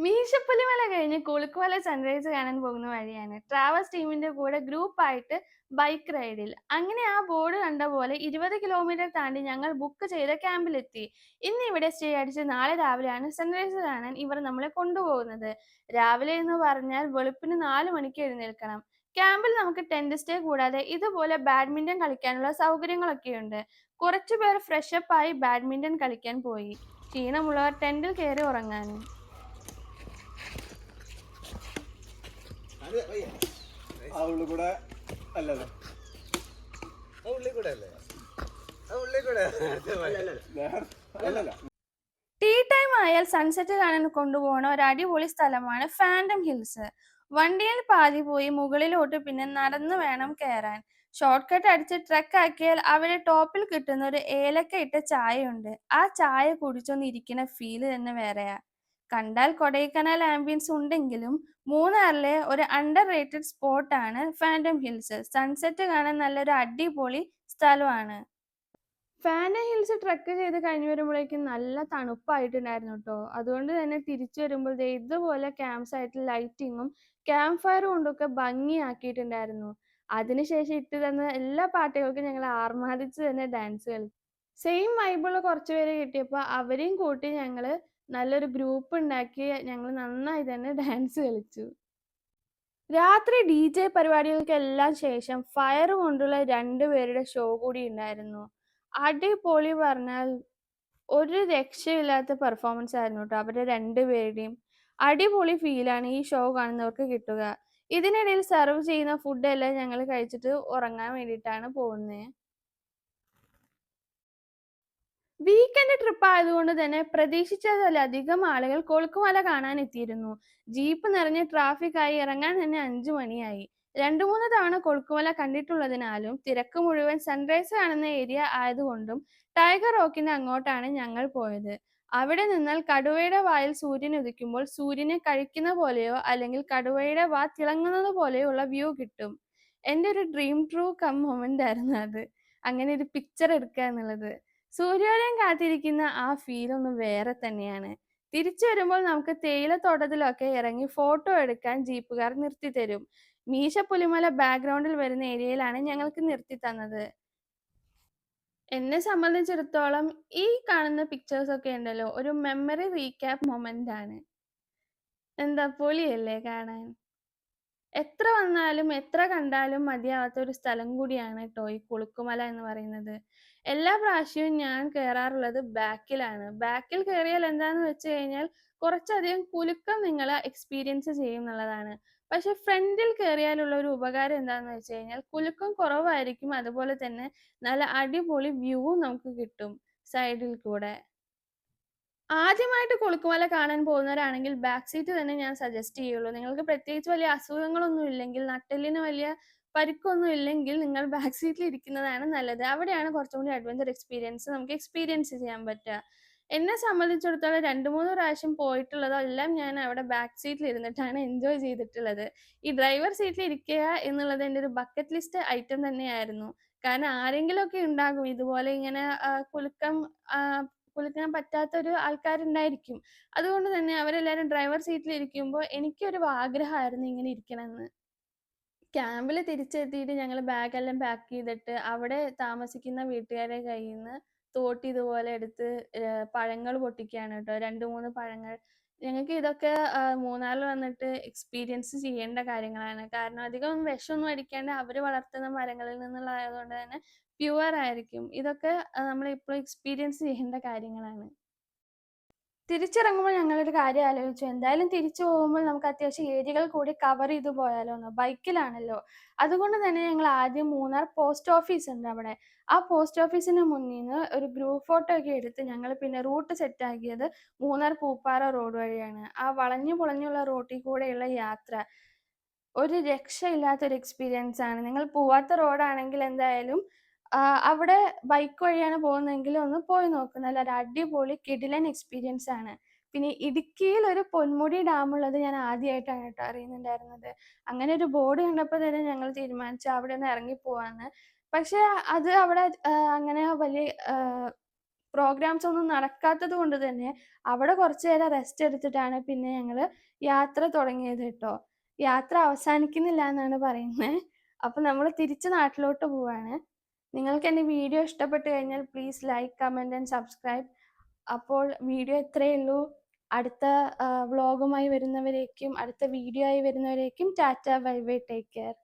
മീശപ്പുലിമല കഴിഞ്ഞ് കുളുക്കുമല സൺറൈസ് കാണാൻ പോകുന്ന വഴിയാണ്. ട്രാവൽസ് ടീമിന്റെ കൂടെ ഗ്രൂപ്പായിട്ട് ബൈക്ക് റൈഡിൽ. അങ്ങനെ ആ ബോർഡ് കണ്ട പോലെ 20 കിലോമീറ്റർ താണ്ടി ഞങ്ങൾ ബുക്ക് ചെയ്ത ക്യാമ്പിലെത്തി. ഇന്ന് ഇവിടെ സ്റ്റേ അടിച്ച് നാളെ രാവിലെയാണ് സൺറൈസ് കാണാൻ ഇവർ നമ്മളെ കൊണ്ടുപോകുന്നത്. രാവിലെ എന്ന് പറഞ്ഞാൽ വെളുപ്പിന് 4 മണിക്ക് എഴുന്നേൽക്കണം. ക്യാമ്പിൽ നമുക്ക് ടെന്റ് സ്റ്റേ കൂടാതെ ഇതുപോലെ ബാഡ്മിന്റൺ കളിക്കാനുള്ള സൗകര്യങ്ങളൊക്കെയുണ്ട്. കുറച്ചുപേർ ഫ്രഷപ്പ് ആയി ബാഡ്മിന്റൺ കളിക്കാൻ പോയി. ക്ഷീണമുള്ളവർ ടെന്റിൽ കയറി ഉറങ്ങാനും. അവള് കൂടെ അല്ലല്ലോ അല്ലല്ല. ടീ ടൈം ആയാൽ സൺസെറ്റ് കാണാൻ കൊണ്ടുപോകുന്ന ഒരു അടിപൊളി സ്ഥലമാണ് ഫാൻഡം ഹിൽസ്. വണ്ടിയിൽ പാതി പോയി മുകളിലോട്ട് പിന്നെ നടന്നു വേണം കയറാൻ. ഷോർട്ട് കട്ട് അടിച്ച് ട്രക്ക് ആക്കിയാൽ അവിടെ ടോപ്പിൽ കിട്ടുന്ന ഒരു ഏലക്ക ഇട്ട ചായയുണ്ട്. ആ ചായ കുടിച്ചൊന്ന് ഇരിക്കുന്ന ഫീല് തന്നെ വേറെയാ. കണ്ടാൽ കൊടൈക്കനാൽ ആംബിയൻസ് ഉണ്ടെങ്കിലും മൂന്നാറിലെ ഒരു അണ്ടർ റേറ്റഡ് സ്പോട്ടാണ് ഫാൻഡം ഹിൽസ്. സൺസെറ്റ് കാണാൻ നല്ലൊരു അടിപൊളി സ്ഥലമാണ്. ഫാൻഡം ഹിൽസ് ട്രക്ക് ചെയ്ത് കഴിഞ്ഞ് വരുമ്പോഴേക്കും നല്ല തണുപ്പായിട്ടുണ്ടായിരുന്നു കേട്ടോ. അതുകൊണ്ട് തന്നെ തിരിച്ചു വരുമ്പോൾ ദേ ഇതുപോലെ ക്യാമ്പ് സൈറ്റിൽ ലൈറ്റിങ്ങും ക്യാമ്പ് ഫയറും കൊണ്ടൊക്കെ ഭംഗിയാക്കിയിട്ടുണ്ടായിരുന്നു. അതിനുശേഷം ഇട്ട് തന്ന എല്ലാ പാട്ടുകൾക്കും ഞങ്ങൾ ആർമാദിച്ച് തന്നെ ഡാൻസ് കളിച്ചു. സെയിം വൈബുള്ള കുറച്ച് പേരെ കിട്ടിയപ്പോൾ അവരെയും കൂട്ടി ഞങ്ങൾ നല്ലൊരു ഗ്രൂപ്പ് ഉണ്ടാക്കി ഞങ്ങൾ നന്നായി തന്നെ ഡാൻസ് കളിച്ചു. രാത്രി DJ പരിപാടികൾക്കെല്ലാം ശേഷം ഫയർ കൊണ്ടുള്ള 2 പേരുടെ ഷോ കൂടി ഉണ്ടായിരുന്നു. അടിപൊളി പറഞ്ഞാൽ ഒരു രക്ഷയില്ലാത്ത പെർഫോമൻസ് ആയിരുന്നു കേട്ടോ അവരുടെ 2 പേരുടെയും. അടിപൊളി ഫീലാണ് ഈ ഷോ കാണുന്നവർക്ക് കിട്ടുക. ഇതിനിടയിൽ സെർവ് ചെയ്യുന്ന ഫുഡ് എല്ലാം ഞങ്ങൾ കഴിച്ചിട്ട് ഉറങ്ങാൻ വേണ്ടിയിട്ടാണ് പോകുന്നത്. വീക്കെൻഡ് ട്രിപ്പ് ആയതുകൊണ്ട് തന്നെ പ്രതീക്ഷിച്ചതിലധികം ആളുകൾ കൊളുക്കുമല കാണാൻ എത്തിയിരുന്നു. ജീപ്പ് നിറഞ്ഞ് ട്രാഫിക് ആയി ഇറങ്ങാൻ തന്നെ 5 മണിയായി. 2-3 തവണ കൊളുക്കുമല കണ്ടിട്ടുള്ളതിനാലും തിരക്ക് മുഴുവൻ സൺറൈസ് കാണുന്ന ഏരിയ ആയതുകൊണ്ടും ടൈഗർ റോക്കിന്റെ അങ്ങോട്ടാണ് ഞങ്ങൾ പോയത്. അവിടെ നിന്നാൽ കടുവയുടെ വായിൽ സൂര്യൻ ഉദിക്കുമ്പോൾ സൂര്യനെ കഴിക്കുന്ന പോലെയോ അല്ലെങ്കിൽ കടുവയുടെ വാ തിളങ്ങുന്നത് പോലെയോ ഉള്ള വ്യൂ കിട്ടും. എൻ്റെ ഒരു ഡ്രീം ട്രൂ കം മൊമെന്റ് ആയിരുന്നു അത്. അങ്ങനെ ഒരു പിക്ചർ എടുക്കുക എന്നുള്ളത്. സൂര്യോദയം കാത്തിരിക്കുന്ന ആ ഫീൽ ഒന്ന് വേറെ തന്നെയാണ്. തിരിച്ചു വരുമ്പോൾ നമുക്ക് തേയിലത്തോട്ടത്തിലൊക്കെ ഇറങ്ങി ഫോട്ടോ എടുക്കാൻ ജീപ്പുകാർ നിർത്തി തരും. മീശപ്പുലിമല ബാക്ക്ഗ്രൗണ്ടിൽ വരുന്ന ഏരിയയിലാണ് ഞങ്ങൾക്ക് നിർത്തി തന്നത്. എന്നെ സംബന്ധിച്ചിടത്തോളം ഈ കാണുന്ന പിക്ചേഴ്സ് ഒക്കെ ഉണ്ടല്ലോ ഒരു മെമ്മറി റീക്യാപ്പ് മൊമെന്റ് ആണ്. എന്താ പൊളിയല്ലേ കാണാൻ? എത്ര വന്നാലും എത്ര കണ്ടാലും മതിയാവാത്ത ഒരു സ്ഥലം കൂടിയാണ് കേട്ടോ ഈ കുളുക്കുമല എന്ന് പറയുന്നത്. എല്ലാ പ്രാവശ്യവും ഞാൻ കയറാറുള്ളത് ബാക്കിലാണ്. ബാക്കിൽ കയറിയാൽ എന്താന്ന് വെച്ച് കഴിഞ്ഞാൽ കുറച്ചധികം കുലുക്കം നിങ്ങൾ എക്സ്പീരിയൻസ് ചെയ്യും എന്നുള്ളതാണ്. പക്ഷെ ഫ്രണ്ടിൽ കയറിയാലുള്ള ഒരു ഉപകാരം എന്താന്ന് വെച്ച് കഴിഞ്ഞാൽ കുലുക്കം കുറവായിരിക്കും. അതുപോലെ തന്നെ നല്ല അടിപൊളി വ്യൂവും നമുക്ക് കിട്ടും സൈഡിൽ കൂടെ. ആദ്യമായിട്ട് കുളുക്കുമല കാണാൻ പോകുന്നവരാണെങ്കിൽ ബാക്ക് സീറ്റ് തന്നെ ഞാൻ സജസ്റ്റ് ചെയ്യുള്ളൂ. നിങ്ങൾക്ക് പ്രത്യേകിച്ച് വലിയ അസുഖങ്ങളൊന്നും ഇല്ലെങ്കിൽ, നട്ടെല്ലിന് വലിയ പരിക്കൊന്നും ഇല്ലെങ്കിൽ നിങ്ങൾ ബാക്ക് സീറ്റിൽ ഇരിക്കുന്നതാണ് നല്ലത്. അവിടെയാണ് കുറച്ചും കൂടി അഡ്വഞ്ചർ എക്സ്പീരിയൻസ് നമുക്ക് എക്സ്പീരിയൻസ് ചെയ്യാൻ പറ്റുക. എന്നെ സംബന്ധിച്ചിടത്തോളം 2-3 പ്രാവശ്യം പോയിട്ടുള്ളതെല്ലാം ഞാൻ അവിടെ ബാക്ക് സീറ്റിൽ ഇരുന്നിട്ടാണ് എൻജോയ് ചെയ്തിട്ടുള്ളത്. ഈ ഡ്രൈവർ സീറ്റിൽ ഇരിക്കുക എന്നുള്ളത് എൻ്റെ ഒരു ബക്കറ്റ് ലിസ്റ്റ് ഐറ്റം തന്നെയായിരുന്നു. കാരണം ആരെങ്കിലുമൊക്കെ ഉണ്ടാകും ഇതുപോലെ ഇങ്ങനെ കുലുക്കം കുലുക്കാൻ പറ്റാത്തൊരു ആൾക്കാരുണ്ടായിരിക്കും. അതുകൊണ്ട് തന്നെ അവരെല്ലാവരും ഡ്രൈവർ സീറ്റിൽ ഇരിക്കുമ്പോൾ എനിക്കൊരു ആഗ്രഹമായിരുന്നു ഇങ്ങനെ ഇരിക്കണമെന്ന്. ക്യാമ്പിൽ തിരിച്ചെത്തിയിട്ട് ഞങ്ങൾ ബാഗെല്ലാം പാക്ക് ചെയ്തിട്ട് അവിടെ താമസിക്കുന്ന വീട്ടുകാരുടെ കയ്യിൽ നിന്ന് തോട്ടി ഇതുപോലെ എടുത്ത് പഴങ്ങൾ പൊട്ടിക്കുകയാണ് കേട്ടോ. 2-3 പഴങ്ങൾ. ഞങ്ങൾക്ക് ഇതൊക്കെ മൂന്നാറിൽ വന്നിട്ട് എക്സ്പീരിയൻസ് ചെയ്യേണ്ട കാര്യങ്ങളാണ്. കാരണം അധികം വിഷമൊന്നും അടിക്കാണ്ട് അവർ വളർത്തുന്ന മരങ്ങളിൽ നിന്നുള്ളതായതുകൊണ്ട് തന്നെ പ്യുവർ ആയിരിക്കും. ഇതൊക്കെ നമ്മൾ ഇപ്പോൾ എക്സ്പീരിയൻസ് ചെയ്യേണ്ട കാര്യങ്ങളാണ്. തിരിച്ചിറങ്ങുമ്പോൾ ഞങ്ങളൊരു കാര്യം ആലോചിച്ചു. എന്തായാലും തിരിച്ചു പോകുമ്പോൾ നമുക്ക് അത്യാവശ്യം ഏരിയകൾ കൂടി കവർ ചെയ്ത് പോയാലോ എന്ന്. ബൈക്കിലാണല്ലോ. അതുകൊണ്ട് തന്നെ ഞങ്ങൾ ആദ്യം മൂന്നാർ പോസ്റ്റ് ഓഫീസ് ഉണ്ട് അവിടെ. ആ പോസ്റ്റ് ഓഫീസിന് മുന്നിൽ നിന്ന് ഒരു ഗ്രൂപ്പ് ഫോട്ടോ ഒക്കെ എടുത്ത് ഞങ്ങൾ പിന്നെ റൂട്ട് സെറ്റ് ആക്കിയത് മൂന്നാർ പൂപ്പാറ റോഡ് വഴിയാണ്. ആ വളഞ്ഞു പൊളഞ്ഞുള്ള റോട്ടിൽ കൂടെയുള്ള യാത്ര ഒരു രക്ഷയില്ലാത്തൊരു എക്സ്പീരിയൻസ് ആണ്. നിങ്ങൾ പോവാത്ത റോഡാണെങ്കിൽ എന്തായാലും അവിടെ ബൈക്ക് വഴിയാണ് പോകുന്നതെങ്കിൽ ഒന്ന് പോയി നോക്ക്. നല്ലൊരു അടിപൊളി കിടിലൻ എക്സ്പീരിയൻസ് ആണ്. പിന്നെ ഇടുക്കിയിൽ ഒരു പൊന്മുടി ഡാം ഉള്ളത് ഞാൻ ആദ്യമായിട്ടാണ് കേട്ടോ അറിയുന്നുണ്ടായിരുന്നത്. അങ്ങനെ ഒരു ബോർഡ് കണ്ടപ്പോൾ തന്നെ ഞങ്ങൾ തീരുമാനിച്ചു അവിടെ ഒന്ന് ഇറങ്ങി പോവാന്ന്. പക്ഷെ അത് അവിടെ അങ്ങനെ വലിയ പ്രോഗ്രാംസ് ഒന്നും നടക്കാത്തത് കൊണ്ട് തന്നെ അവിടെ കുറച്ചു നേരം റെസ്റ്റ് എടുത്തിട്ടാണ് പിന്നെ ഞങ്ങൾ യാത്ര തുടങ്ങിയത് കേട്ടോ. യാത്ര അവസാനിക്കുന്നില്ല എന്നാണ് പറയുന്നത്. അപ്പം നമ്മൾ തിരിച്ച് നാട്ടിലോട്ട് പോവാണ്. നിങ്ങൾക്ക് എൻ്റെ വീഡിയോ ഇഷ്ടപ്പെട്ട് കഴിഞ്ഞാൽ please like, comment and subscribe. അപ്പോൾ വീഡിയോ ഇത്രയേ ഉള്ളൂ. അടുത്ത വ്ളോഗുമായി വരുന്നവരേക്കും, അടുത്ത വീഡിയോ ആയി വരുന്നവരേക്കും tata, bye bye, take care.